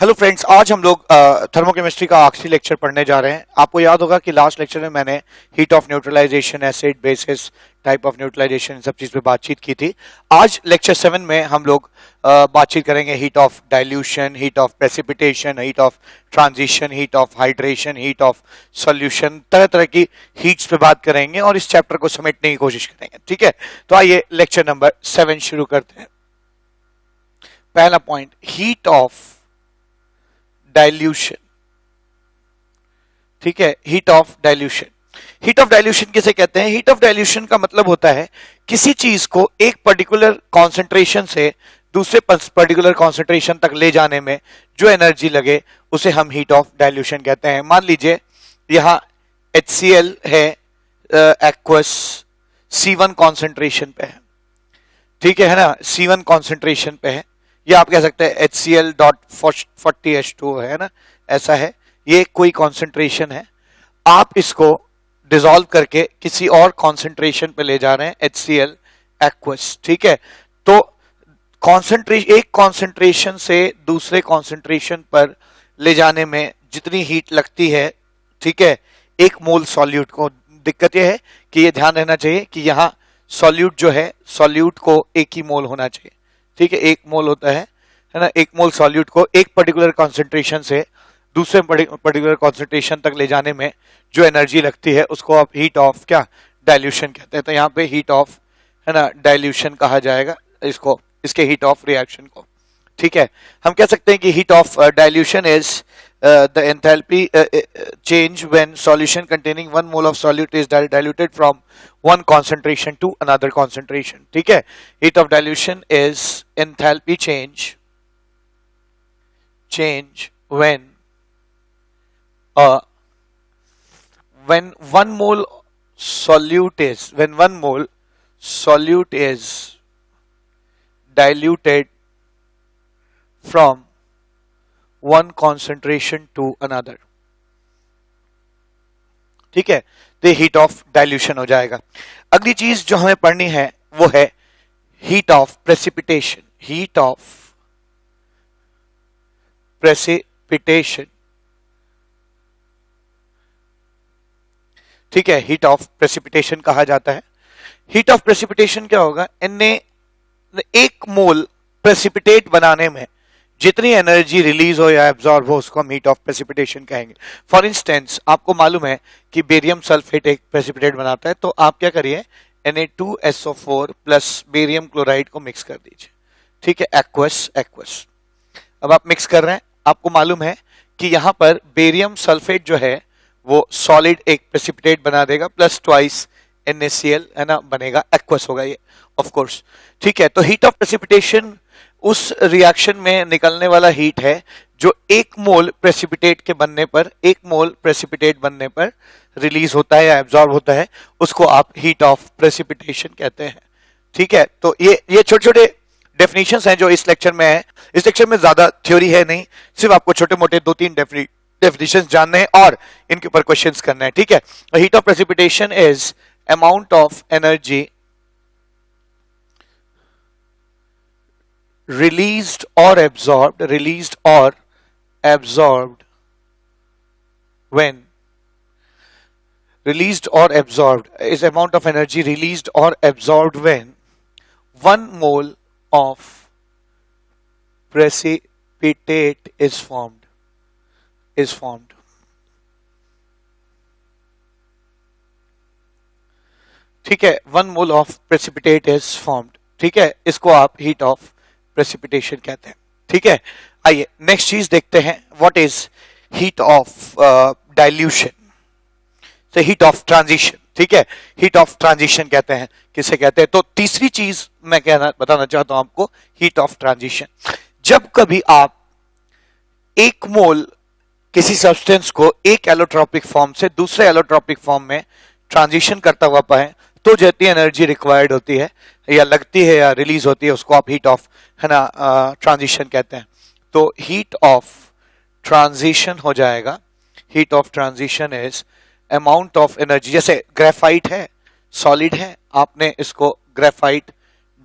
Hello friends, आज हम लोग थर्मोकेमिस्ट्री का आखिरी लेक्चर पढ़ने जा रहे हैं। आपको याद होगा कि लास्ट लेक्चर में मैंने heat of neutralisation, acid, bases, type of neutralisation, सब चीज पे बातचीत की थी। आज लेक्चर 7 में हम लोग बातचीत करेंगे heat of dilution, heat of precipitation, heat of transition, heat of hydration, heat of solution. तरह तरह की हीट्स पे बात करेंगे और इस चैप्टर को समेटने की कोशिश करेंगे। ठीक है, तो आइए लेक्चर नंबर 7 शुरू करते हैं। पहला पॉइंट, हीट ऑफ डाइल्यूशन। ठीक है, heat of dilution. Heat of dilution किसे कहते हैं? हीट ऑफ डाइल्यूशन का मतलब होता है किसी चीज को एक पर्टिकुलर कॉन्सेंट्रेशन से दूसरे पर्टिकुलर कॉन्सेंट्रेशन तक ले जाने में जो एनर्जी लगे उसे हम हीट ऑफ डाइल्यूशन कहते हैं। मान लीजिए यहां HCl है, एक्वस C1 कॉन्सेंट्रेशन पे है। ठीक है ना, C1 कॉन्सेंट्रेशन पे है, या आप कह सकते हैं HCl.40H2 है ना, ऐसा है। ये कोई कॉन्सेंट्रेशन है, आप इसको डिसॉल्व करके किसी और कॉन्सेंट्रेशन पे ले जा रहे हैं, HCl एक्वस। ठीक है, तो एक कॉन्सेंट्रेशन से दूसरे कॉन्सेंट्रेशन पर ले जाने में जितनी हीट लगती है, ठीक है, एक मोल सॉल्यूट को। दिक्कत यह है कि ये ध्यान रहना चाहिए कि यहां सॉल्यूट जो है, सॉल्यूट को एक ही मोल होना चाहिए। ठीक है, एक मोल होता है ना, एक मोल सॉल्यूट को एक पर्टिकुलर कॉन्सेंट्रेशन से दूसरे पर्टिकुलर कॉन्सेंट्रेशन तक ले जाने में जो एनर्जी लगती है उसको आप हीट ऑफ क्या डाइल्यूशन कहते हैं। तो यहाँ पे हीट ऑफ है ना डाइल्यूशन कहा जाएगा इसको, इसके हीट ऑफ रिएक्शन को। ठीक है, हम कह सकते हैं कि heat of dilution is the enthalpy change when solution containing 1 mole of solute is diluted from one concentration to another concentration. ठीक है, heat of dilution is enthalpy change when 1 mole solute is diluted from one concentration to another. ठीक है, तो heat of dilution हो जाएगा। अगली चीज जो हमें पढ़नी है वो है heat of precipitation. Heat of precipitation. ठीक है, हीट ऑफ प्रेसिपिटेशन कहा जाता है। हीट ऑफ प्रेसिपिटेशन क्या होगा? इनने एक मोल प्रेसिपिटेट बनाने में जितनी एनर्जी रिलीज हो या एब्जॉर्ब हो उसको हम हीट ऑफ प्रेसिपिटेशन कहेंगे। फॉर इंस्टेंस, आपको मालूम है कि बेरियम सल्फेट एक प्रेसिपिटेट बनाता है, तो आप क्या करिए, Na2SO4 प्लस बेरियम क्लोराइड को मिक्स कर दीजिए। ठीक है, एक्वस। अब आप मिक्स कर रहे हैं, आपको मालूम है कि यहां पर बेरियम सल्फेट जो है वो सॉलिड एक प्रेसिपिटेट बना देगा, प्लस ट्वाइस NaCl है ना, बनेगा, एक्वस होगा ये ऑफ कोर्स। ठीक है, तो हीट ऑफ प्रेसिपिटेशन उस रिएक्शन में निकलने वाला हीट है जो एक मोल प्रेसिपिटेट बनने पर रिलीज होता है या एब्जॉर्ब होता है, उसको आप हीट ऑफ प्रेसिपिटेशन कहते हैं। ठीक है, तो ये छोटे छोटे डेफिनेशंस हैं जो इस लेक्चर में है। इस लेक्चर में ज्यादा थ्योरी है नहीं, सिर्फ आपको छोटे मोटे 2-3 डेफिनेशंस जानने हैं और इनके ऊपर क्वेश्चंस करना है। ठीक है, heat of precipitation is amount of energy released or absorbed when released or absorbed is amount of energy released or absorbed when 1 mole of precipitate is formed. ठीक है, 1 mole of precipitate is formed। ठीक है, इसको आप heat of precipitation कहते हैं। ठीक है, आइए नेक्स्ट चीज देखते हैं, what is heat of dilution से हीट ऑफ ट्रांजिशन। ठीक है, हीट ऑफ ट्रांजिशन कहते हैं, किसे कहते हैं? तो तीसरी चीज मैं बताना चाहता हूं आपको, हीट ऑफ ट्रांजिशन। जब कभी आप एक मोल किसी सब्सटेंस को एक एलोट्रोपिक फॉर्म से दूसरे एलोट्रोपिक फॉर्म में ट्रांजिशन करता हुआ पाए, तो जितनी एनर्जी रिक्वायर्ड होती है या लगती है या रिलीज होती है उसको आप हीट ऑफ है ना ट्रांजिशन कहते हैं। तो हीट ऑफ ट्रांजिशन हो जाएगा, heat of transition is amount of energy. जैसे ग्रेफाइट है, सॉलिड है, आपने इसको ग्रेफाइट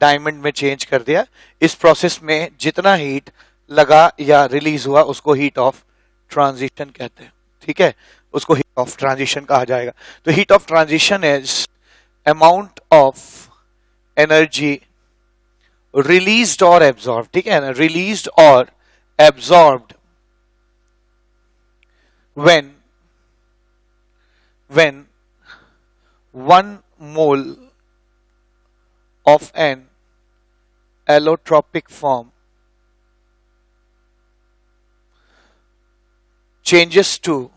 डायमंड में चेंज कर दिया, इस प्रोसेस में जितना हीट लगा या रिलीज हुआ उसको हीट ऑफ ट्रांजिशन कहते हैं, ठीक है, उसको हीट ऑफ ट्रांजिशन कहा जाएगा। तो heat of transition is amount of energy released और एब्जॉर्ब, ठीक है ना, रिलीज्ड और absorbed when 1 mole of an allotropic form changes to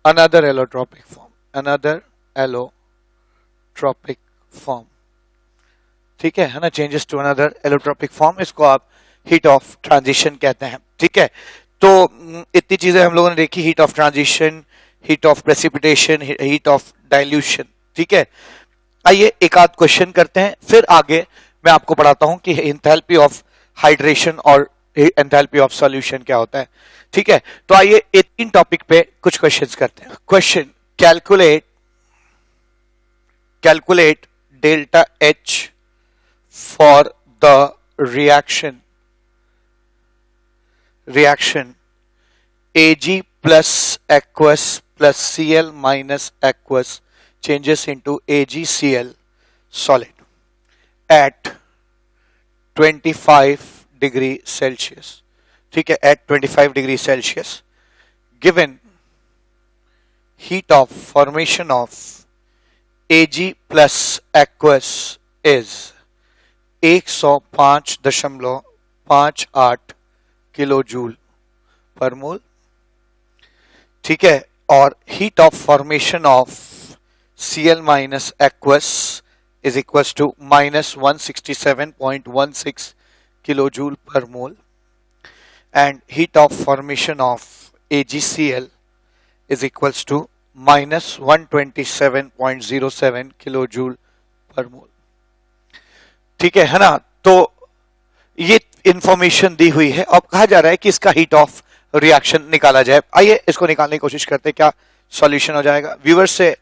another allotropic form, ठीक है ना, changes to another allotropic form, इसको आप हीट ऑफ ट्रांजिशन कहते हैं, ठीक है। तो इतनी चीजें हम लोगों ने देखी, heat of transition, heat of precipitation, heat of dilution, ठीक है। आइए एक आध क्वेश्चन करते हैं, फिर आगे मैं आपको पढ़ाता हूं कि एंथैल्पी ऑफ हाइड्रेशन और एंथैल्पी ऑफ सॉल्यूशन क्या होता है, ठीक है। तो आइए इन टॉपिक पे कुछ क्वेश्चंस करते हैं। Question, calculate delta H for the reaction Ag plus aqueous plus Cl minus aqueous changes into AgCl solid at 25 degree Celsius, ठीक है, at 25 degree Celsius, given heat of formation of Ag plus aqueous is 105.58 kilo joule per mole, ठीक है, और heat of formation of Cl minus aqueous is equal to -167.16 kilo joule per mole, and heat of formation of AgCl is equal to -127.07 kilo joule per mole, ठीक है ना। तो ये information दी हुई है, अब कहा जा रहा है कि इसका हीट ऑफ रिएक्शन निकाला जाए। आइए इसको निकालने की कोशिश करते हैं, क्या सॉल्यूशन हो जाएगा। व्यूअर्स से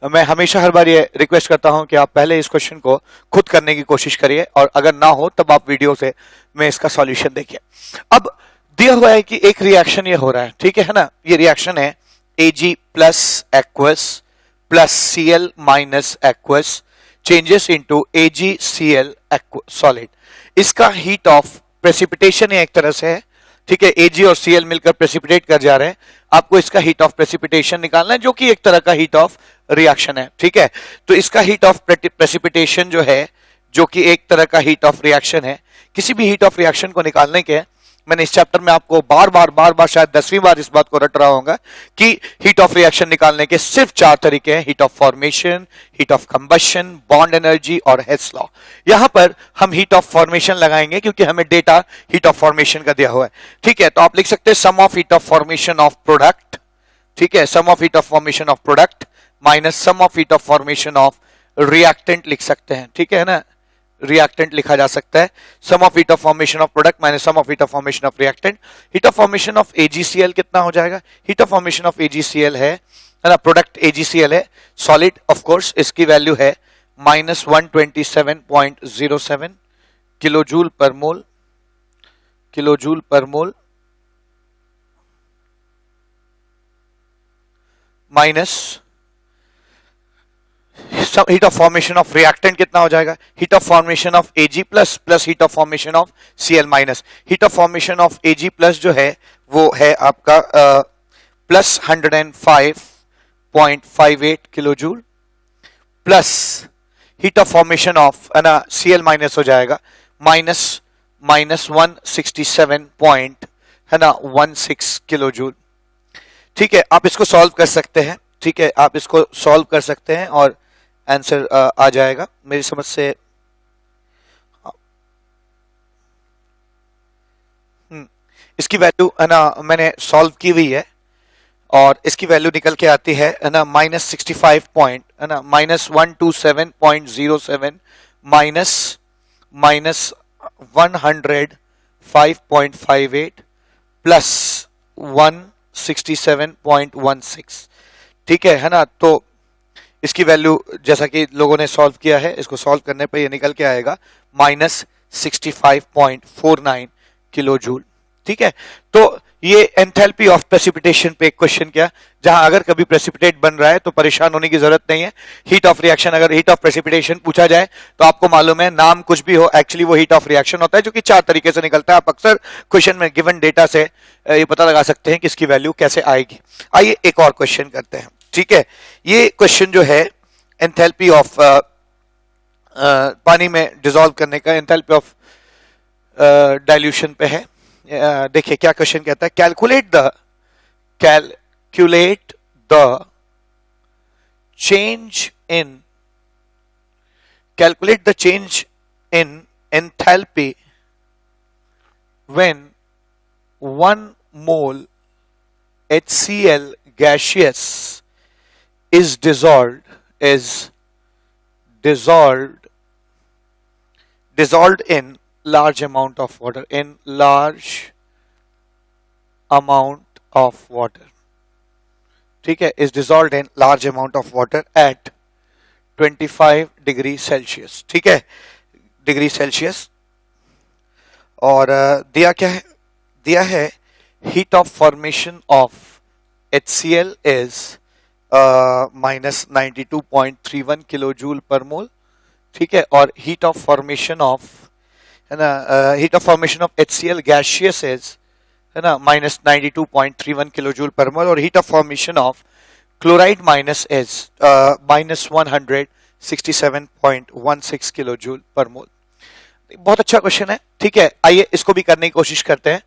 मैं हमेशा हर बार ये रिक्वेस्ट करता हूं कि आप पहले इस क्वेश्चन को खुद करने की कोशिश करिए, और अगर ना हो तब आप वीडियो से मैं इसका सॉल्यूशन देखिए। अब दिया हुआ है कि एक रिएक्शन ये हो रहा है, ठीक है ना, ये रिएक्शन है Ag plus aqueous plus Cl minus aqueous changes into AgCl solid. इसका हीट ऑफ प्रेसिपिटेशन है एक तरह से है, ठीक है, Ag और Cl मिलकर प्रेसिपिटेट कर जा रहे हैं, आपको इसका हीट ऑफ प्रेसिपिटेशन निकालना है, जो कि एक तरह का हीट ऑफ रिएक्शन है, ठीक है। तो इसका हीट ऑफ प्रेसिपिटेशन जो है, जो कि एक तरह का हीट ऑफ रिएक्शन है, किसी भी हीट ऑफ रिएक्शन को निकालने के, मैंने इस चैप्टर में आपको बार बार शायद 10वीं बार इस बात को रट रहा होगा कि हीट ऑफ रिएक्शन निकालने के सिर्फ 4 तरीके हैं, heat of formation, heat of combustion, bond energy और हेस लॉ। यहां पर हम हीट ऑफ फॉर्मेशन लगाएंगे क्योंकि हमें डेटा हीट ऑफ फॉर्मेशन का दिया हुआ है, ठीक है। तो आप लिख सकते हैं sum of heat of formation of product, ठीक है, sum of heat of formation of product minus sum of heat of formation of reactant लिख सकते हैं, ठीक है ना, रिएक्टेंट लिखा जा सकता है, sum of heat of formation of product minus sum of heat of formation of reactant. Heat of formation of AgCl कितना हो जाएगा, heat of formation of AgCl है ना, प्रोडक्ट AgCl है, सॉलिड ऑफ कोर्स, इसकी वैल्यू है -127.07 kilo joule per mole, minus heat of formation of reactant कितना हो जाएगा, heat of formation of Ag plus plus heat of formation of Cl minus. Heat of formation of Ag plus जो है वो है आपका plus 105.58 kilo joule, plus heat of formation of है ना Cl माइनस हो जाएगा -167.16 किलो जूल, ठीक है। आप इसको सॉल्व कर सकते हैं, ठीक है, आप इसको सॉल्व कर सकते हैं और आंसर आ जाएगा मेरी समझ से। इसकी वैल्यू है ना मैंने सॉल्व की हुई है, और इसकी वैल्यू निकल के आती है ना -65 पॉइंट है ना -127.07 माइनस -105.58 प्लस 167.16, ठीक है ना। तो इसकी वैल्यू जैसा कि लोगों ने सॉल्व किया है, इसको सॉल्व करने पे ये निकल के आएगा 65.49 किलो जूल। ठीक है, तो ये एंथैल्पी ऑफ प्रेसिपिटेशन पे एक क्वेश्चन किया, जहां अगर कभी प्रेसिपिटेट बन रहा है तो परेशान होने की जरूरत नहीं है। हीट ऑफ रिएक्शन, अगर हीट ऑफ प्रेसिपिटेशन पूछा जाए तो आपको मालूम है नाम कुछ भी हो, एक्चुअली वो हीट ऑफ रिएक्शन होता है, जो कि 4 तरीके से निकलता है। आप अक्सर क्वेश्चन में गिवन डेटा से ये पता लगा सकते हैं कि इसकी वैल्यू कैसे आएगी। आइए एक और क्वेश्चन करते हैं। ठीक है, ये क्वेश्चन जो है एंथैल्पी ऑफ पानी में डिसॉल्व करने का, एंथैल्पी ऑफ डाइल्यूशन पे है। देखिए क्या क्वेश्चन कहता है, calculate the change in enthalpy when 1 mole HCl gaseous is dissolved in large amount of water, ठीक है, is dissolved in large amount of water at 25 degree Celsius. ठीक है, डिग्री सेल्सियस। और दिया क्या है, दिया है heat of formation of HCl is -92.31 kilo joule per mole. ठीक है, और हीट ऑफ फॉर्मेशन ऑफ, है ना, heat of formation of HCl gaseous is, है ना, -92.31 किलो जूल पर मोल, और heat of formation of chloride minus is -167.16 kilo joule per mole. बहुत अच्छा क्वेश्चन है। ठीक है, आइए इसको भी करने की कोशिश करते हैं।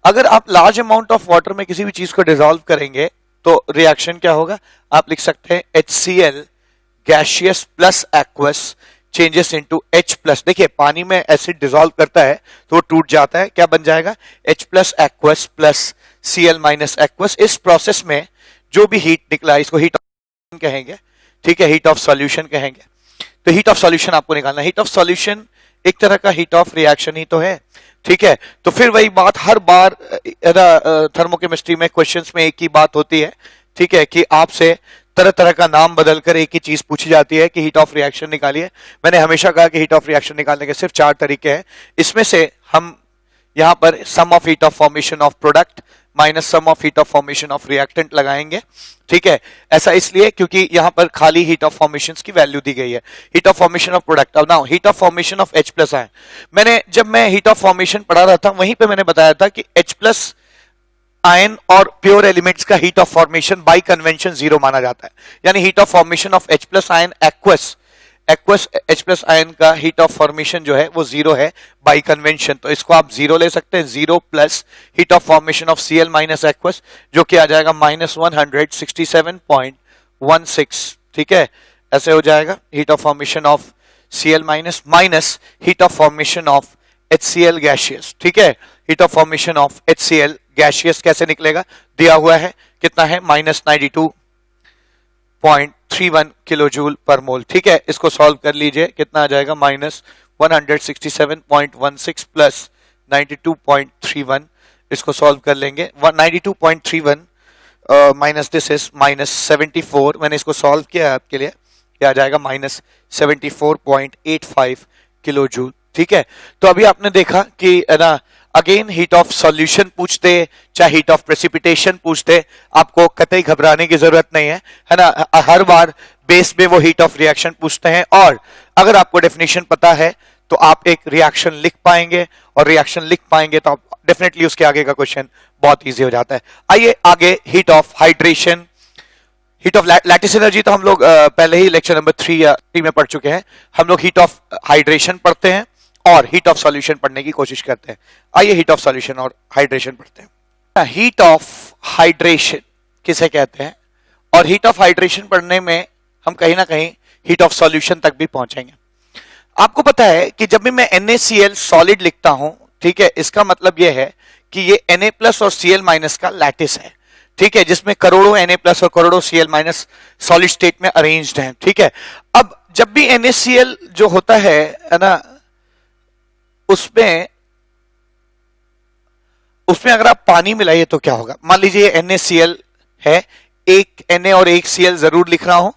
अगर आप लार्ज अमाउंट ऑफ वाटर में किसी भी चीज को डिसॉल्व करेंगे तो रिएक्शन क्या होगा, आप लिख सकते हैं HCl gaseous plus aqueous changes into H plus. देखिए पानी में एसिड डिसॉल्व करता है तो वो टूट जाता है, क्या बन जाएगा, H plus aqueous plus Cl minus aqueous. इस प्रोसेस में जो भी हीट निकला इसको हीट ऑफ कहेंगे। ठीक है, हीट ऑफ सॉल्यूशन कहेंगे। तो हीट ऑफ सॉल्यूशन आपको निकालना। हीट ऑफ सॉल्यूशन एक तरह का हीट ऑफ रिएक्शन ही तो है। ठीक है, तो फिर वही बात हर बार थर्मोकेमिस्ट्री में क्वेश्चंस में एक ही बात होती है। ठीक है, कि आपसे तरह तरह का नाम बदलकर एक ही चीज पूछी जाती है कि हीट ऑफ रिएक्शन निकालिए। मैंने हमेशा कहा कि हीट ऑफ रिएक्शन निकालने के सिर्फ 4 तरीके हैं। इसमें से हम यहां पर sum of heat of formation of product minus sum of heat of formation of reactant लगाएंगे। ठीक है, ऐसा इसलिए क्योंकि यहां पर खाली हीट ऑफ फॉर्मेशन की वैल्यू दी गई है। Heat of formation of product, अब now heat of formation of H plus ion. मैंने जब मैं हीट ऑफ फॉर्मेशन पढ़ा रहा था वहीं पे मैंने बताया था कि H प्लस आयन और प्योर एलिमेंट्स का heat of formation by convention 0 माना जाता है। यानी heat of formation of H plus ion aqueous H plus ion का हीट ऑफ फॉर्मेशन जो है वो 0 है बाय कन्वेंशन। तो इसको आप 0 ले सकते हैं, 0 plus heat of formation of Cl minus aqueous, जो कि आ जाएगा -167.16। ठीक है, ऐसे हो जाएगा heat of formation of Cl minus heat of formation of HCl gaseous. ठीक है, heat of formation of HCl gaseous कैसे निकलेगा, दिया हुआ है कितना है, -92.31 किलो जूल पर मोल। ठीक है, इसको सॉल्व कर लीजिए, कितना आ जाएगा, -167.16 प्लस 92.31। इसको सॉल्व कर लेंगे, 92.31 माइनस दिस इज -74। मैंने इसको सॉल्व किया आपके लिए, क्या आ जाएगा, -74.85 किलो जूल। ठीक है, तो अभी आपने देखा कि ना अगेन हीट ऑफ सॉल्यूशन पूछते चाहे हीट ऑफ प्रेसिपिटेशन पूछते, आपको कतई घबराने की जरूरत नहीं है, है ना। हर बार बेस में वो हीट ऑफ रिएक्शन पूछते हैं, और अगर आपको डेफिनेशन पता है तो आप एक रिएक्शन लिख पाएंगे, और रिएक्शन लिख पाएंगे तो आप डेफिनेटली उसके आगे का क्वेश्चन बहुत इजी हो जाता है। आइए आगे, heat of hydration, heat of lattice energy तो हम लोग पहले ही लेक्चर नंबर 3 या 3 में पढ़ चुके हैं। हम लोग हीट ऑफ हाइड्रेशन पढ़ते हैं और हीट ऑफ सॉल्यूशन पढ़ने की कोशिश करते हैं। आइए हीट ऑफ सॉल्यूशन और हाइड्रेशन पढ़ते हैं। हीट ऑफ हाइड्रेशन किसे कहते हैं, और हीट ऑफ हाइड्रेशन पढ़ने में हम कहीं ना कहीं हीट ऑफ सॉल्यूशन तक भी पहुंचेंगे। आपको पता है कि जब भी मैं NaCl सॉलिड लिखता हूं, ठीक है, इसका मतलब यह है कि ये Na प्लस और Cl माइनस का लैटिस है। ठीक है, जिसमें करोड़ों Na प्लस और करोड़ों Cl माइनस सॉलिड स्टेट में अरेंज्ड हैं। ठीक है, अब जब भी NaCl जो होता है ना, उसमें अगर आप पानी मिलाइए तो क्या होगा। मान लीजिए NaCl है, एक Na और एक Cl जरूर लिख रहा हूं,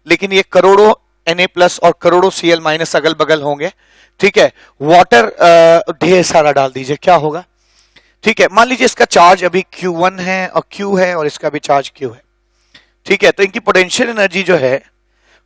लेकिन ये करोड़ों Na+ और करोड़ों Cl- अगल बगल होंगे, ठीक है। वाटर ढेर सारा डाल दीजिए, क्या होगा, ठीक है। मान लीजिए इसका चार्ज अभी Q1 है और Q है और इसका भी चार्ज Q है, ठीक है। तो इनकी पोटेंशियल एनर्जी जो है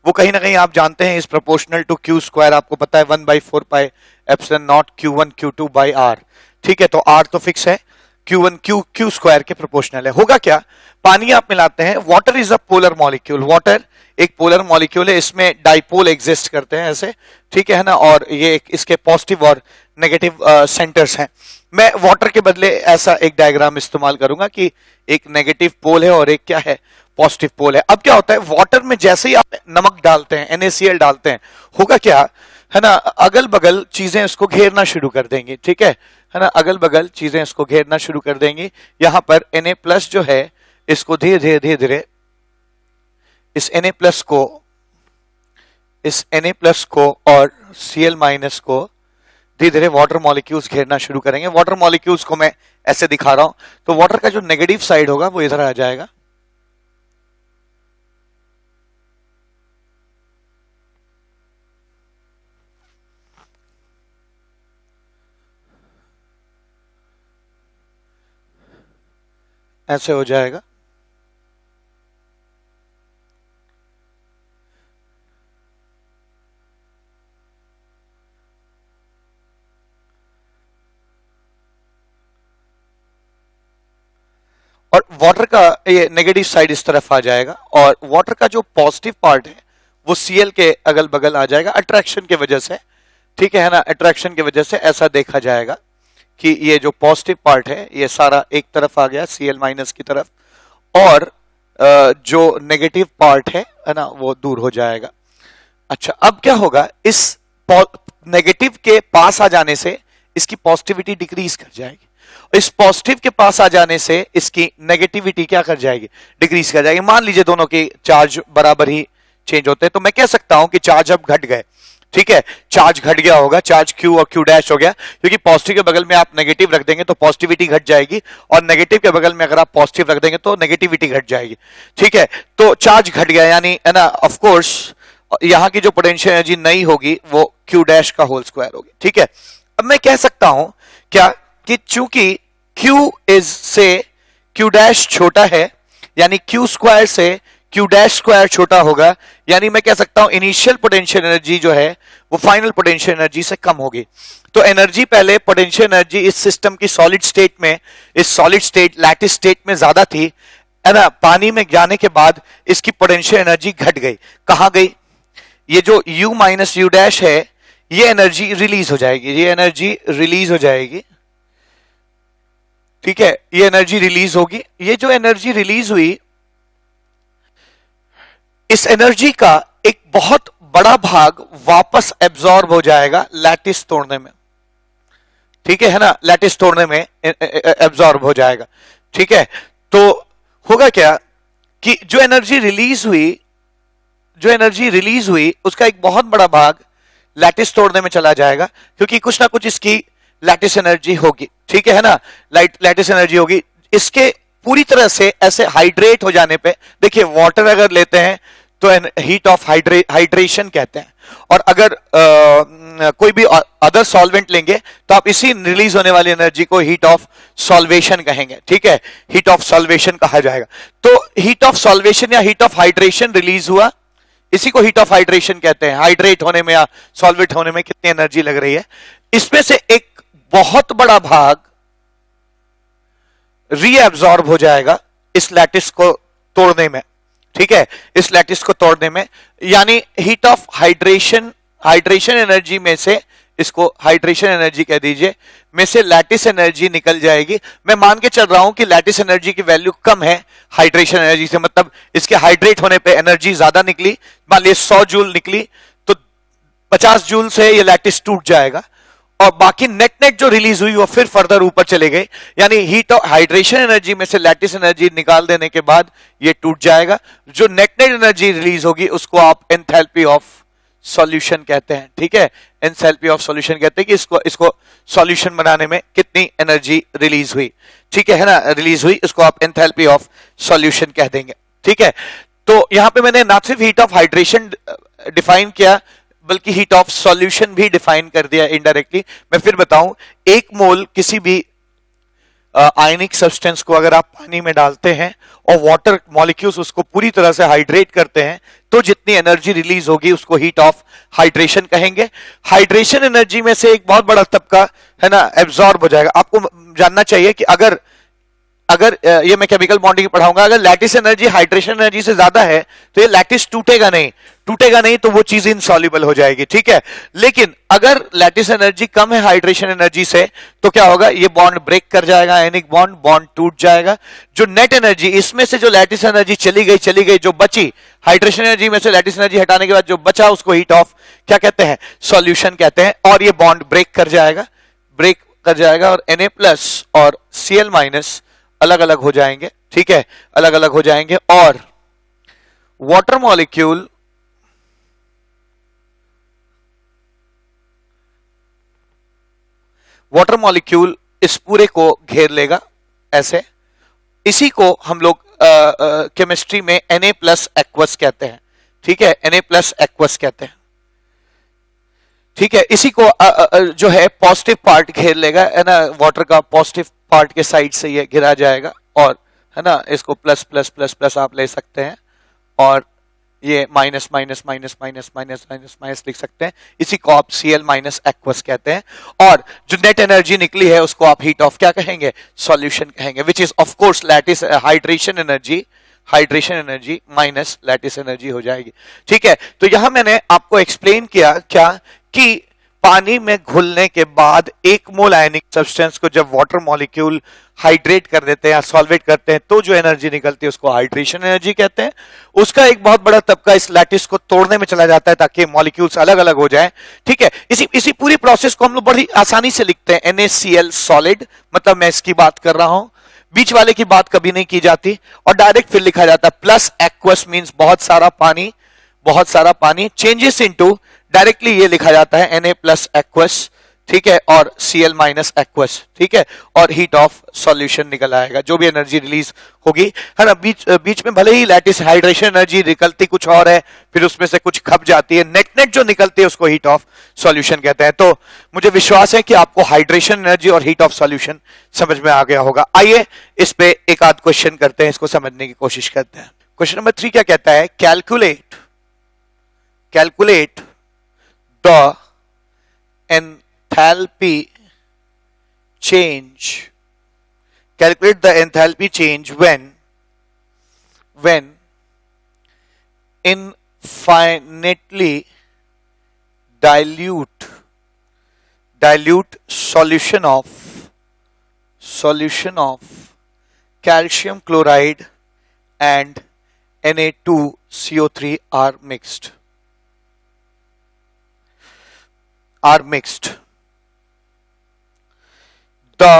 वो कहीं ना कहीं आप जानते हैं इज प्रोपोर्शनल टू Q², आपको पता है 1/4πε0 Q1 Q2 बाई R, ठीक है। तो R तो फिक्स है, Q1 Q² के प्रोपोर्शनल है। होगा क्या, पानी आप मिलाते हैं, water is a polar molecule, water एक पोलर मॉलिक्यूल है, इसमें डाइपोल एग्जिस्ट करते हैं ऐसे, ठीक है ना, और ये इसके पॉजिटिव और नेगेटिव सेंटर्स हैं। मैं वाटर के बदले ऐसा एक डायग्राम इस्तेमाल करूंगा कि एक नेगेटिव पोल है और एक क्या है, पॉजिटिव पोल है। अब क्या होता है, वाटर में जैसे ही आप नमक डालते हैं, NaCl डालते हैं, होगा क्या है ना, अगल बगल चीजें इसको घेरना शुरू कर देंगी, ठीक है ना, अगल बगल चीजें इसको घेरना शुरू कर देंगी। यहां पर Na+ जो है इसको धीरे धीरे धीरे धीरे इस Na+ को और Cl- को धीरे धीरे वाटर मॉलिक्यूल्स घेरना शुरू करेंगे। वाटर मॉलिक्यूल्स को मैं ऐसे दिखा रहा हूं, तो वाटर का जो नेगेटिव साइड होगा वो इधर आ जाएगा, ऐसे हो जाएगा, और वाटर का ये नेगेटिव साइड इस तरफ आ जाएगा, और वाटर का जो पॉजिटिव पार्ट है वो Cl के अगल बगल आ जाएगा अट्रैक्शन की वजह से, ठीक है ना, अट्रैक्शन की वजह से ऐसा देखा जाएगा कि ये जो पॉजिटिव पार्ट है ये सारा एक तरफ आ गया Cl- की तरफ, और जो नेगेटिव पार्ट है ना वो दूर हो जाएगा। अच्छा, अब क्या होगा, इस नेगेटिव के पास आ जाने से इसकी पॉजिटिविटी डिक्रीज कर जाएगी, इस पॉजिटिव के पास आ जाने से इसकी नेगेटिविटी क्या कर जाएगी, डिक्रीज कर जाएगी। मान लीजिए दोनों के चार्ज बराबर ही चेंज होते हैं, तो मैं कह सकता हूं कि चार्ज अब घट गए, ठीक है, चार्ज घट गया होगा, चार्ज Q और Q' हो गया, क्योंकि पॉजिटिव के बगल में आप नेगेटिव रख देंगे तो पॉजिटिविटी घट जाएगी, और नेगेटिव के बगल में अगर आप पॉजिटिव रख देंगे तो नेगेटिविटी घट जाएगी, ठीक है। तो चार्ज घट गया, यानी है ना, ऑफ कोर्स यहां की जो पोटेंशियल एनर्जी नहीं होगी वो Q' का होल स्क्वायर होगी, ठीक है। अब मैं कह सकता हूं क्या कि चूंकि Q से Q' छोटा है, यानी Q² से Q' छोटा होगा, यानी मैं कह सकता हूं इनिशियल पोटेंशियल एनर्जी जो है वो फाइनल पोटेंशियल एनर्जी से कम होगी। तो एनर्जी पहले, पोटेंशियल एनर्जी इस सिस्टम की सॉलिड स्टेट में, इस सॉलिड स्टेट लैटिस स्टेट में ज्यादा थी, है ना, पानी में जाने के बाद इसकी पोटेंशियल एनर्जी घट गई, कहां गई, ये जो U- U' है ये एनर्जी रिलीज हो जाएगी, ये एनर्जी रिलीज हो जाएगी, ठीक है, ये एनर्जी रिलीज होगी। ये जो एनर्जी रिलीज हुई, इस एनर्जी का एक बहुत बड़ा भाग वापस एब्जॉर्ब हो जाएगा लैटिस तोड़ने में, ठीक है ना, लैटिस तोड़ने में एब्जॉर्ब हो जाएगा, ठीक है। तो होगा क्या कि जो एनर्जी रिलीज हुई उसका एक बहुत बड़ा भाग लैटिस तोड़ने में चला जाएगा, क्योंकि कुछ ना कुछ इसकी लैटिस एनर्जी होगी, ठीक है ना, लैटिस एनर्जी होगी। इसके पूरी तरह से ऐसे हाइड्रेट हो जाने पे, देखिए वाटर अगर लेते हैं तो हीट ऑफ हाइड्रेशन कहते हैं, और अगर कोई भी अदर सॉल्वेंट लेंगे तो आप इसी रिलीज होने वाली एनर्जी को हीट ऑफ सॉल्वेशन कहेंगे, ठीक है, हीट ऑफ सॉल्वेशन कहा जाएगा। तो हीट ऑफ सॉल्वेशन या हीट ऑफ हाइड्रेशन रिलीज हुआ, इसी को हीट ऑफ हाइड्रेशन कहते हैं। हाइड्रेट होने में या सॉल्वेट होने में कितनी एनर्जी लग रही है, इसमें से एक बहुत बड़ा भाग रीएब्सॉर्ब हो जाएगा इस लैटिस को तोड़ने में, ठीक है, इस लैटिस को तोड़ने में, यानी हीट ऑफ हाइड्रेशन एनर्जी में से, इसको हाइड्रेशन एनर्जी कह दीजिए, में से लैटिस एनर्जी निकल जाएगी। मैं मान के चल रहा हूं कि लैटिस एनर्जी की वैल्यू कम है हाइड्रेशन एनर्जी से, मतलब इसके हाइड्रेट होने पे एनर्जी ज्यादा निकली, मान लीजिए 100 जूल निकली, तो 50 जूल से ये लैटिस टूट जाएगा, और बाकी नेट जो रिलीज हुई वो फिर फर्दर ऊपर चले गए, यानी हीट ऑफ हाइड्रेशन एनर्जी में से लैटिस एनर्जी निकाल देने के बाद ये टूट जाएगा। जो नेट एनर्जी रिलीज होगी उसको आप एंथैल्पी ऑफ सॉल्यूशन कहते हैं, ठीक है, एंथैल्पी ऑफ सॉल्यूशन कहते हैं कि इसको सॉल्यूशन बनाने में कितनी एनर्जी रिलीज हुई, ठीक है ना, रिलीज हुई, इसको आप एंथैल्पी ऑफ सॉल्यूशन कह देंगे, ठीक है। तो यहां पे मैंने ना सिर्फ हीट ऑफ हाइड्रेशन डिफाइन किया बल्कि हीट ऑफ सॉल्यूशन भी डिफाइन कर दिया इनडायरेक्टली। मैं फिर बताऊं, एक मोल किसी भी आयनिक सब्सटेंस को अगर आप पानी में डालते हैं और वाटर मॉलिक्यूल्स उसको पूरी तरह से हाइड्रेट करते हैं तो जितनी एनर्जी रिलीज होगी उसको हीट ऑफ हाइड्रेशन कहेंगे। हाइड्रेशन एनर्जी में से एक बहुत बड़ा तबका है ना एब्जॉर्ब हो जाएगा। आपको जानना चाहिए कि अगर ये मैं केमिकल बॉन्डिंग पढ़ाऊंगा, अगर लैटिस एनर्जी हाइड्रेशन एनर्जी से ज्यादा है तो ये लैटिस टूटेगा नहीं तो वो चीज इनसॉल्युबल हो जाएगी, ठीक है। लेकिन अगर लैटिस एनर्जी कम है हाइड्रेशन एनर्जी से तो क्या होगा, ये बॉन्ड ब्रेक कर जाएगा, आयनिक बॉन्ड टूट जाएगा। जो नेट एनर्जी इसमें से जो लैटिस एनर्जी चली गई, जो बची हाइड्रेशन एनर्जी में से लैटिस एनर्जी हटाने के बाद जो बचा उसको हीट ऑफ क्या कहते हैं, सॉल्यूशन कहते हैं। और ये बॉन्ड ब्रेक कर जाएगा और Na+ और Cl- अलग अलग हो जाएंगे, ठीक है, अलग अलग हो जाएंगे। और वाटर मॉलिक्यूल इस पूरे को घेर लेगा ऐसे। इसी को हम लोग केमिस्ट्री में Na+ एक्वस कहते हैं, ठीक है, Na+ एक्वस कहते हैं, ठीक है। इसी को जो है पॉजिटिव पार्ट घेर लेगा, है ना, वाटर का पॉजिटिव पार्ट के साइड से ये गिरा जाएगा और है ना, इसको प्लस प्लस प्लस प्लस आप ले सकते हैं और ये minus minus minus minus minus minus minus लिख सकते हैं। इसी को आप Cl- एक्वस कहते हैं। और जो नेट एनर्जी निकली है उसको आप हीट ऑफ क्या कहेंगे, सॉल्यूशन कहेंगे, which is of course lattice hydration energy minus lattice energy हो जाएगी, ठीक है। तो यहां मैंने आपको एक्सप्लेन किया क्या कि पानी में घुलने के बाद एक मोल आयनिक सब्सटेंस को जब वाटर मॉलिक्यूल हाइड्रेट कर देते हैं या सॉल्वेट करते हैं तो जो एनर्जी निकलती है उसको हाइड्रेशन एनर्जी कहते हैं। उसका एक बहुत बड़ा तबका इस लैटिस को तोड़ने में चला जाता है ताकि मॉलिक्यूल्स अलग अलग हो जाएं, ठीक है। इसी पूरी प्रोसेस को हम लोग बड़ी आसानी से लिखते हैं NaCl सॉलिड, मतलब मैं इसकी बात कर रहा हूं, बीच वाले की बात कभी नहीं की जाती और डायरेक्ट फिर लिखा जाता है। प्लस एक्वस मींस बहुत सारा पानी, चेंजेस इनटू डायरेक्टली ये लिखा जाता है Na+ एक्वस, ठीक है, और Cl- एक्वस, ठीक है, और हीट ऑफ सॉल्यूशन निकल आएगा। जो भी एनर्जी रिलीज होगी है ना, बीच में भले ही लैटिस हाइड्रेशन एनर्जी निकलती कुछ और है, फिर उसमें से कुछ खप जाती है, नेट जो निकलती है उसको हीट ऑफ सॉल्यूशन कहते हैं। तो मुझे विश्वास है कि आपको हाइड्रेशन एनर्जी और हीट ऑफ सॉल्यूशन समझ में आ गया होगा। आइए इस पे एक आध क्वेश्चन करते हैं, इसको समझने की कोशिश करते हैं। क्वेश्चन नंबर 3 क्या कहता है, calculate the enthalpy change. Calculate the enthalpy change when infinitely dilute solution of calcium chloride and Na2CO3 are mixed. The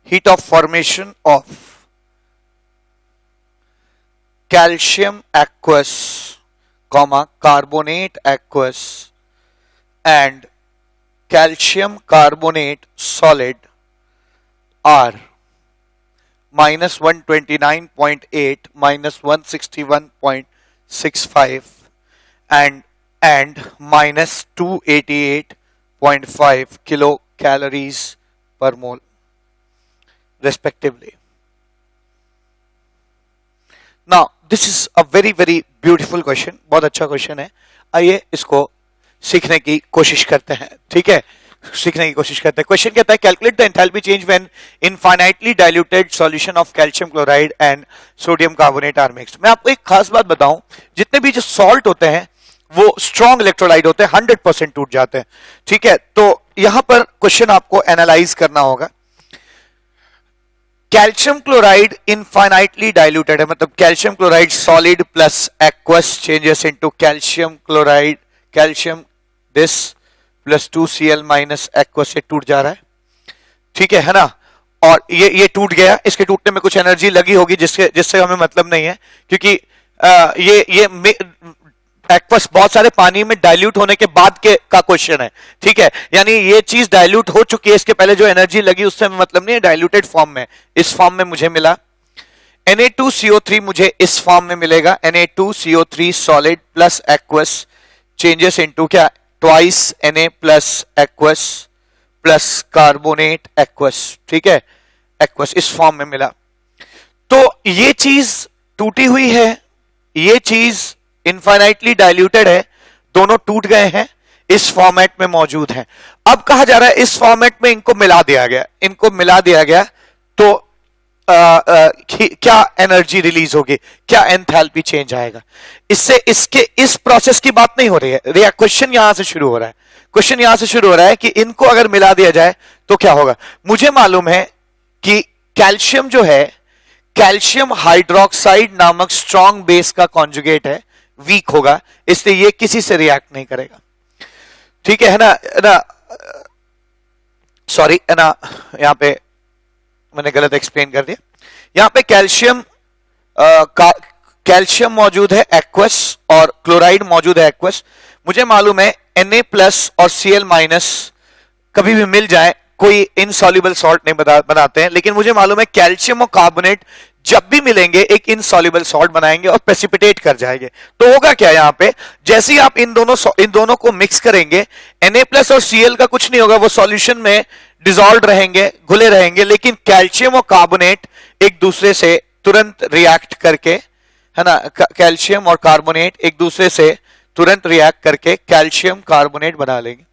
heat of formation of calcium aqueous, carbonate aqueous and calcium carbonate solid are -129.8, -161.65 and -288.5 kilocalories per mole respectively. Now this is a very beautiful question, बहुत अच्छा question है। आइए इसको सीखने की कोशिश करते हैं, ठीक है, क्वेश्चन कहता है calculate the enthalpy change when infinitely diluted solution of calcium chloride and sodium carbonate are mixed. मैं आपको एक खास बात बताऊं, जितने भी जो सॉल्ट होते हैं वो स्ट्रॉन्ग इलेक्ट्रोलाइट होते हैं, 100% टूट जाते हैं, ठीक है। तो यहां पर क्वेश्चन आपको एनालाइज करना होगा। कैल्शियम क्लोराइड इनफाइनाइटली डाइल्यूटेड है, मतलब calcium chloride solid plus aqueous changes into calcium this plus 2Cl- aqueous से टूट जा रहा है, ठीक है ना। और ये टूट गया, इसके टूटने में कुछ एनर्जी लगी होगी जिससे हमें मतलब नहीं है, क्योंकि ये एक्वस बहुत सारे पानी में डाइल्यूट होने के बाद का क्वेश्चन है, ठीक है। यानी ये चीज डाइल्यूट हो चुकी है, इसके पहले जो एनर्जी लगी उससे हमें मतलब नहीं है, डाइल्यूटेड फॉर्म में, इस फॉर्म में मुझे मिला Na2CO3 मुझे इस फॉर्म में मिलेगा, Na2CO3 solid plus aqueous changes into क्या, twice Na plus aqueous plus carbonate aqueous, ठीक है, एक्वस इस फॉर्म में मिला। तो ये चीज टूटी हुई है, ये चीज इनफाइनाइटली डाइल्यूटेड है, दोनों टूट गए हैं, इस फॉर्मेट में मौजूद है। अब कहा जा रहा है इस फॉर्मेट में इनको मिला दिया गया, इनको मिला दिया गया तो क्या एनर्जी रिलीज होगी, क्या एंथैल्पी चेंज आएगा। इससे इसके इस प्रोसेस की बात नहीं हो रही है, क्वेश्चन यहां से शुरू हो रहा है, क्वेश्चन यहां से शुरू हो रहा है कि इनको अगर मिला दिया जाए तो क्या होगा। मुझे मालूम है कि कैल्शियम जो है, कैल्शियम हाइड्रोक्साइड नामक स्ट्रॉन्ग बेस का कॉन्जुगेट है, वीक होगा, इसलिए ये किसी से रिएक्ट नहीं करेगा, ठीक है ना, सॉरी है ना, यहां पे मैंने गलत एक्सप्लेन कर दिया। यहां पे कैल्शियम कैल्शियम मौजूद है एक्वस और क्लोराइड मौजूद है एक्वस। मुझे मालूम है Na प्लस और Cl माइनस कभी भी मिल जाए कोई इनसॉल्युबल सॉल्ट नहीं बनाते हैं, लेकिन मुझे मालूम है कैल्शियम और कार्बोनेट जब भी मिलेंगे एक इनसॉल्युबल सॉल्ट बनाएंगे और प्रेसिपिटेट कर जाएंगे। तो होगा क्या, यहां पे जैसे ही आप इन दोनों को मिक्स करेंगे, Na प्लस और Cl का कुछ नहीं होगा, वो सॉल्यूशन में डिसॉल्व रहेंगे, घुले रहेंगे, लेकिन कैल्शियम और कार्बोनेट एक दूसरे से तुरंत रिएक्ट करके, है ना, कैल्शियम और कार्बोनेट एक दूसरे से तुरंत रिएक्ट करके कैल्शियम कार्बोनेट बना लेंगे,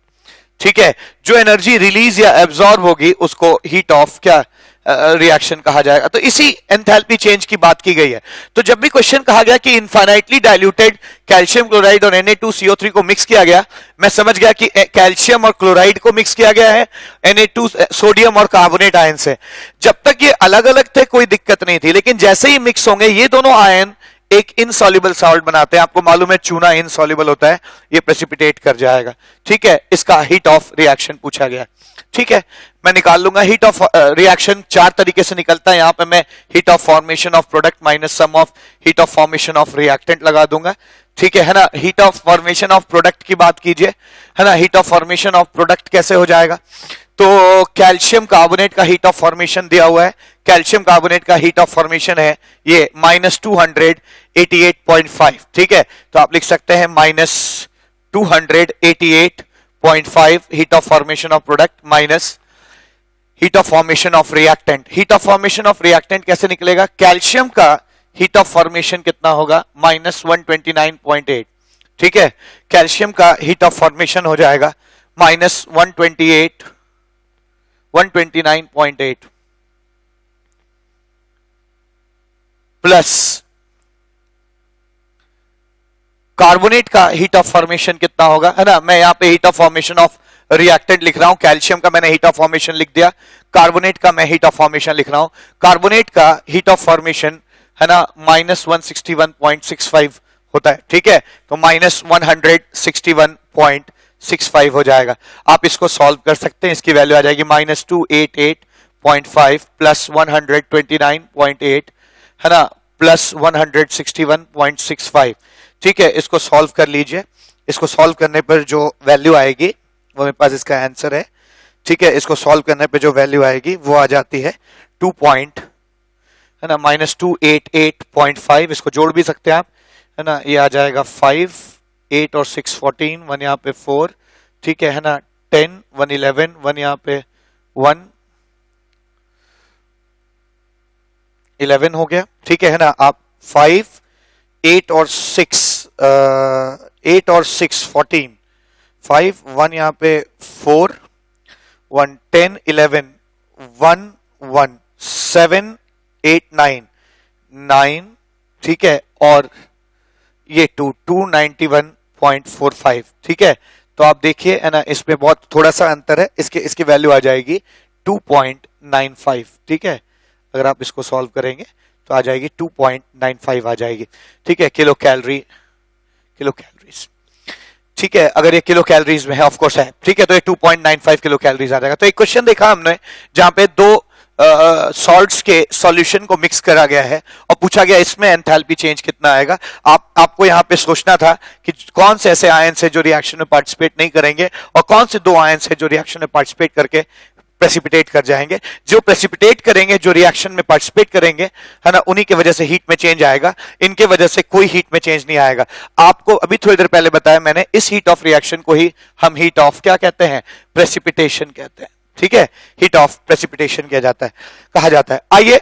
ठीक है। जो एनर्जी रिलीज या एब्जॉर्ब होगी उसको हीट ऑफ क्या रिएक्शन कहा जाएगा। तो इसी एंथैल्पी चेंज की बात की गई है। तो जब भी क्वेश्चन कहा गया कि इनफाइनाइटली डाइल्यूटेड कैल्शियम क्लोराइड और Na2CO3 को मिक्स किया गया, मैं समझ गया कि कैल्शियम और क्लोराइड को मिक्स किया गया है Na2 सोडियम और कार्बोनेट आयन से। जब तक ये अलग अलग थे कोई दिक्कत नहीं थी, लेकिन जैसे ही मिक्स होंगे ये दोनों आयन एक इनसॉल्युबल सॉल्ट बनाते हैं। आपको मालूम है चूना इनसॉल्युबल होता है, ये प्रेसिपिटेट कर जाएगा, ठीक है। इसका हीट ऑफ रिएक्शन पूछा गया, ठीक है, मैं निकाल लूंगा। हीट ऑफ रिएक्शन चार तरीके से निकलता है, यहां पे मैं heat of formation of product minus sum of heat of formation of reactant लगा दूंगा, ठीक है ना। Heat of formation of product की बात कीजिए, है ना, heat of formation of product कैसे हो जाएगा। तो कैल्शियम कार्बोनेट का हीट ऑफ फॉर्मेशन दिया हुआ है, कैल्शियम कार्बोनेट का हीट ऑफ फॉर्मेशन है ये -288.5, ठीक है। तो आप लिख सकते हैं -288.5 heat of formation of product minus heat of formation of reactant. Heat of formation of reactant कैसे निकलेगा, कैल्शियम का हीट ऑफ फॉर्मेशन कितना होगा, -129.8, ठीक है। कैल्शियम का हीट ऑफ फॉर्मेशन हो जाएगा -129.8 प्लस कार्बोनेट का हीट ऑफ फॉर्मेशन कितना होगा, है ना। मैं यहां पे heat of formation of reactant लिख रहा हूं, कैल्शियम का मैंने हीट ऑफ फॉर्मेशन लिख दिया, कार्बोनेट का मैं हीट ऑफ फॉर्मेशन लिख रहा हूं। कार्बोनेट का हीट ऑफ फॉर्मेशन है ना -161.65 होता है, ठीक है। तो -161.65 हो जाएगा। आप इसको सॉल्व कर सकते हैं, इसकी वैल्यू आ जाएगी -288.5 प्लस 129.8, है ना, प्लस 161.65, ठीक है। इसको सॉल्व कर लीजिए, इसको सॉल्व करने पर जो वैल्यू आएगी वो मेरे पास इसका आंसर है, ठीक है। इसको सॉल्व करने पर जो वैल्यू आएगी वो आ जाती है 2 पॉइंट, है ना, -288.5, इसको जोड़ भी सकते हैं आप, है ना। ये आ जाएगा 5, 8 और 6 14, 1 यहाँ पे 4, ठीक है ना, 10, 1 11, 1 यहाँ पे 1 11 हो गया, ठीक है ना। आप 5, 8 और 6 14, 5, 1 यहाँ पे 4, 1 10 11, 1 1 7 8 9 9, ठीक है, और ये 291.45, ठीक है। तो आप देखिए है ना, इसमें बहुत थोड़ा सा अंतर है, इसकी वैल्यू आ जाएगी 2.95, ठीक है। अगर आप इसको सॉल्व करेंगे तो आ जाएगी 2.95 आ जाएगी, ठीक है, किलो कैलोरीज, ठीक है। अगर ये किलो कैलोरीज में है, ऑफ कोर्स है, ठीक है, तो ये 2.95 किलो कैलोरीज आ जाएगा। तो एक क्वेश्चन देखा हमने जहां पे दो सॉल्ट्स के सॉल्यूशन को मिक्स करा गया है और पूछा गया इसमें एंथैल्पी चेंज कितना आएगा। आपको यहां पे सोचना था कि कौन से ऐसे आयन है जो रिएक्शन में पार्टिसिपेट नहीं करेंगे और कौन से दो आयन है जो रिएक्शन में पार्टिसिपेट करके प्रेसिपिटेट कर जाएंगे। जो प्रेसिपिटेट करेंगे, जो रिएक्शन में पार्टिसिपेट करेंगे, है ना, उन्हीं की वजह से हीट में चेंज आएगा। इनके वजह से कोई हीट में चेंज नहीं आएगा। आपको अभी थोड़ी देर पहले बताया मैंने, इस हीट ऑफ रिएक्शन को ही हम हीट ऑफ क्या कहते हैं, प्रेसिपिटेशन कहते हैं। ठीक है, हीट ऑफ प्रेसिपिटेशन किया जाता है, कहा जाता है। आइए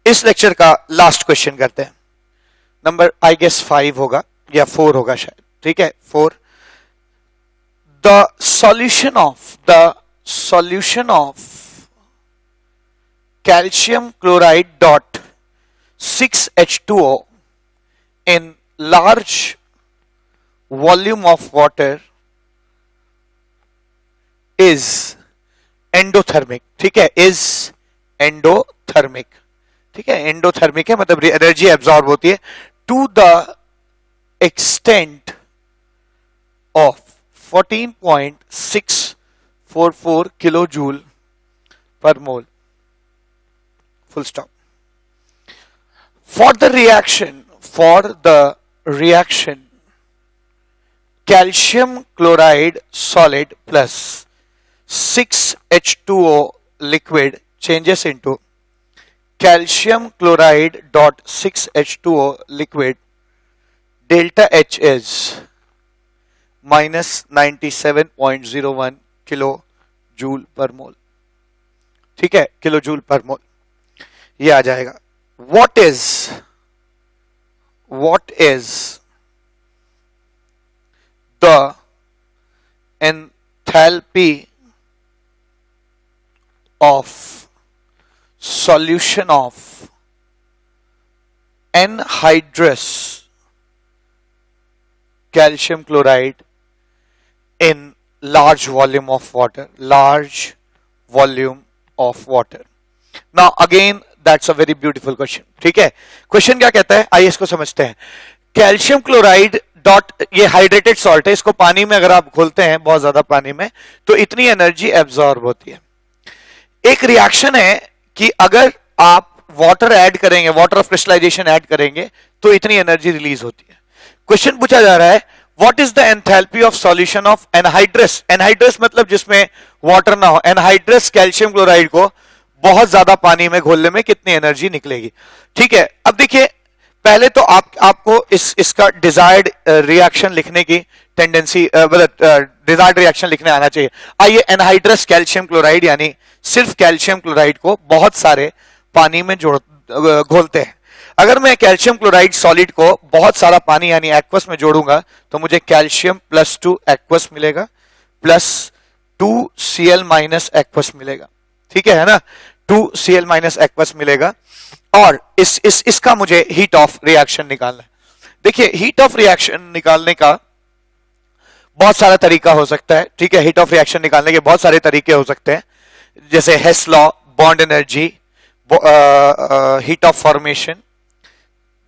इस लेक्चर का लास्ट क्वेश्चन करते हैं। नंबर आई गेस 5 होगा या 4 होगा शायद। ठीक है, 4। The solution of calcium chloride dot 6H2O in large volume of water is endothermic। ठीक है, is endothermic। ठीक है, एंडोथर्मिक है मतलब एनर्जी एब्जॉर्ब होती है to the extent of 14.644 kilo joule per mole. Full stop. For the reaction calcium chloride solid plus 6H2O liquid changes into calcium chloride dot 6H2O liquid. Delta H is minus 97.01 kilo joule per mole. ठीक है, kilo joule per मोल ये आ जाएगा। What is the enthalpy of solution of anhydrous calcium chloride in large volume of water? Now again that's a very beautiful question। ठीक है, question क्या कहता है, आइए इसको समझते हैं। कैल्शियम क्लोराइड डॉट, ये हाइड्रेटेड सॉल्ट है, इसको पानी में अगर आप घोलते हैं बहुत ज्यादा पानी में तो इतनी एनर्जी एब्जॉर्ब होती है। एक रिएक्शन है कि अगर आप वाटर ऐड करेंगे, वाटर ऑफ क्रिस्टलाइजेशन ऐड करेंगे तो इतनी एनर्जी रिलीज होती है। क्वेश्चन पूछा जा रहा है what is the enthalpy of solution of anhydrous. Anhydrous मतलब जिसमें वाटर ना हो। एनहाइड्रस कैल्शियम क्लोराइड को बहुत ज्यादा पानी में घोलने में कितनी एनर्जी निकलेगी। ठीक है, अब देखिए पहले तो आपको इसका डिजायर्ड रिएक्शन लिखने की टेंडेंसी, डिजायर्ड रिएक्शन लिखने आना चाहिए। आइए एनहाइड्रस कैल्शियम क्लोराइड यानी सिर्फ कैल्शियम क्लोराइड को बहुत सारे पानी में घोलते हैं। अगर मैं कैल्शियम क्लोराइड सॉलिड को बहुत सारा पानी यानी एक्वस में जोड़ूंगा तो मुझे कैल्शियम प्लस 2 एक्वस मिलेगा प्लस 2Cl माइनस एक्वस मिलेगा। ठीक है ना, 2Cl माइनस एक्वस मिलेगा और इसका मुझे हीट ऑफ रिएक्शन निकालना है। देखिए हीट ऑफ रिएक्शन निकालने का बहुत सारा तरीका हो सकता है। ठीक है, हीट ऑफ रिएक्शन निकालने के बहुत सारे तरीके हो सकते हैं, जैसे Hess law, bond energy, heat of formation,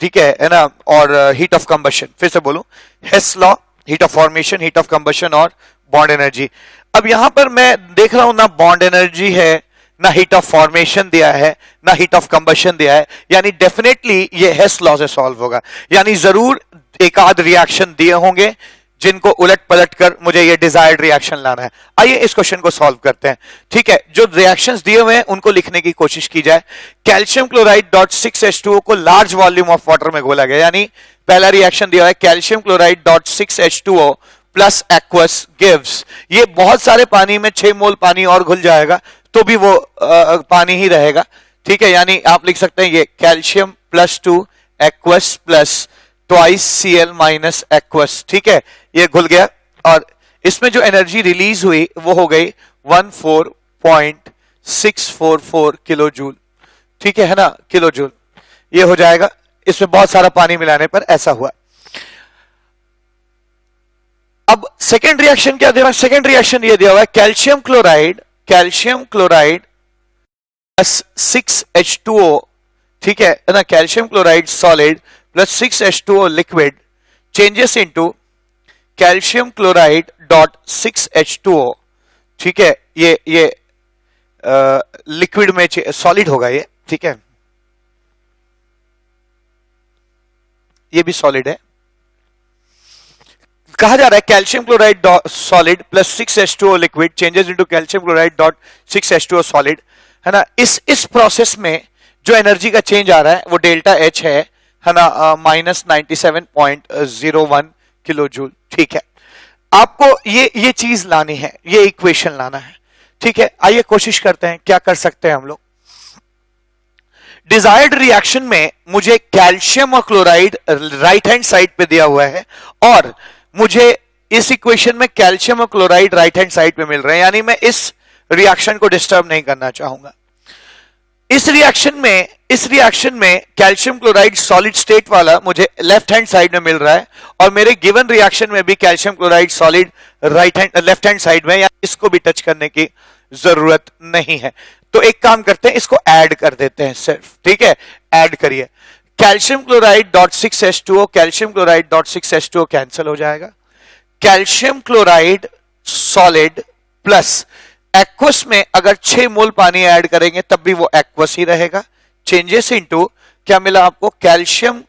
ठीक है ना, और हीट ऑफ कंबशन। फिर से बोलूं, Hess law, heat of formation, heat of combustion और बॉन्ड एनर्जी। अब यहां पर मैं देख रहा हूं ना बॉन्ड एनर्जी है, ना हीट ऑफ फॉर्मेशन दिया है, ना हीट ऑफ कंबशन दिया है, यानी डेफिनेटली ये हेस लॉ से सॉल्व होगा। यानी जरूर एक आध रिएक्शन दिए होंगे जिनको उलट पलट कर मुझे ये डिजायर्ड रिएक्शन लाना है। आइए इस क्वेश्चन को सॉल्व करते हैं। ठीक है, जो रिएक्शंस दिए हुए हैं उनको लिखने की कोशिश की जाए। कैल्शियम क्लोराइड डॉट 6H2O को लार्ज वॉल्यूम ऑफ वाटर में घोला गया, यानी पहला रिएक्शन दिया है calcium chloride dot 6H2O plus aqueous gives, ये बहुत सारे पानी में 6 मोल पानी और घुल जाएगा तो भी वो पानी ही रहेगा। ठीक है, यानी आप लिख सकते हैं ये calcium plus 2 aqueous plus twice Cl minus aqueous. ठीक है, ये घुल गया और इसमें जो एनर्जी रिलीज हुई वो हो गई 14.644 किलो जूल। ठीक है ना, किलो जूल ये हो जाएगा। इसमें बहुत सारा पानी मिलाने पर ऐसा हुआ। अब सेकेंड रिएक्शन क्या दे रहा है, सेकेंड रिएक्शन ये दिया हुआ है कैल्शियम क्लोराइड प्लस 6H2O। ठीक है ना, calcium chloride solid plus 6H2O liquid changes into calcium chloride dot 6H2O। ठीक है, ये लिक्विड में सॉलिड होगा ये। ठीक है, ये भी सॉलिड है। कहा जा रहा है calcium chloride solid plus 6H2O liquid changes into calcium chloride dot 6H2O solid, है ना। इस प्रोसेस में जो एनर्जी का चेंज आ रहा है वो डेल्टा एच है ना, -97.01 किलो जूल। ठीक है, आपको ये चीज लानी है, ये इक्वेशन लाना है। ठीक है, आइए कोशिश करते हैं क्या कर सकते हैं हम लोग। डिजायर्ड रिएक्शन में मुझे कैल्शियम और क्लोराइड राइट हैंड साइड पे दिया हुआ है और मुझे इस इक्वेशन में कैल्शियम और क्लोराइड राइट हैंड साइड पे मिल रहे हैं, यानी मैं इस रिएक्शन को डिस्टर्ब नहीं करना चाहूंगा। इस रिएक्शन में कैल्शियम क्लोराइड सॉलिड स्टेट वाला मुझे लेफ्ट हैंड साइड में मिल रहा है और मेरे गिवन रिएक्शन में भी calcium chloride solid left hand side में, या इसको भी टच करने की जरूरत नहीं है। तो एक काम करते हैं, इसको ऐड कर देते हैं सिर्फ। ठीक है, ऐड करिए। Calcium chloride dot 6H2O calcium chloride dot 6H2O cancel हो जाएगा। Calcium chloride solid plus aqueous में अगर 6 मोल पानी ऐड करेंगे तब भी वो एक्वस ही रहेगा। चेंजेस इनटू क्या मिला आपको, calcium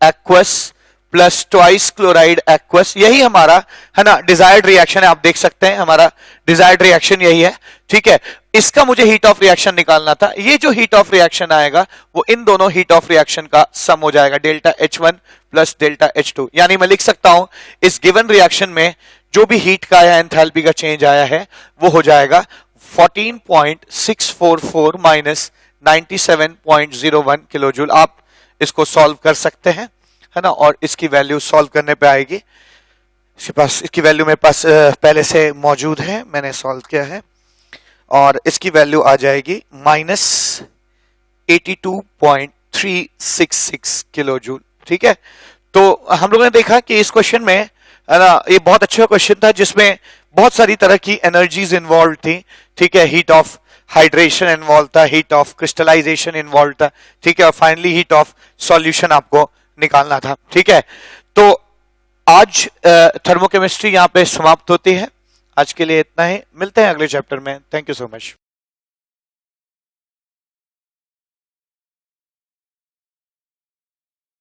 aqueous plus twice chloride aqueous, यही हमारा है ना डिजायर्ड रिएक्शन है। आप देख सकते हैं हमारा डिजायर्ड रिएक्शन यही है। ठीक है, इसका मुझे हीट ऑफ रिएक्शन निकालना था। ये जो हीट ऑफ रिएक्शन आएगा वो इन दोनों हीट ऑफ रिएक्शन का सम हो जाएगा, delta H1 plus delta H2। यानी मैं लिख सकता हूं इस गिवन रिएक्शन में जो भी हीट का या एंथैल्पी का चेंज आया है वो हो जाएगा 14.644 माइनस 97.01 किलो जूल। आप इसको सॉल्व कर सकते हैं, है ना, और इसकी वैल्यू सॉल्व करने पे आएगी। इसकी वैल्यू मेरे पास पहले से मौजूद है, मैंने सॉल्व किया है और इसकी वैल्यू आ जाएगी -82.366 किलो जूल। ठीक है, तो हम लोगों ने देखा कि इस क्वेश्चन में, है ना, ये बहुत अच्छा क्वेश्चन था जिसमें बहुत सारी तरह की एनर्जीज इन्वॉल्व थी। ठीक है, हीट ऑफ हाइड्रेशन इन्वॉल्व था, हीट ऑफ क्रिस्टलाइजेशन इन्वॉल्व था। ठीक है, और फाइनली हीट ऑफ सॉल्यूशन आपको निकालना था। ठीक है, तो आज थर्मोकेमिस्ट्री यहां पे समाप्त होती है। आज के लिए इतना ही, मिलते हैं अगले चैप्टर में। Thank you so much.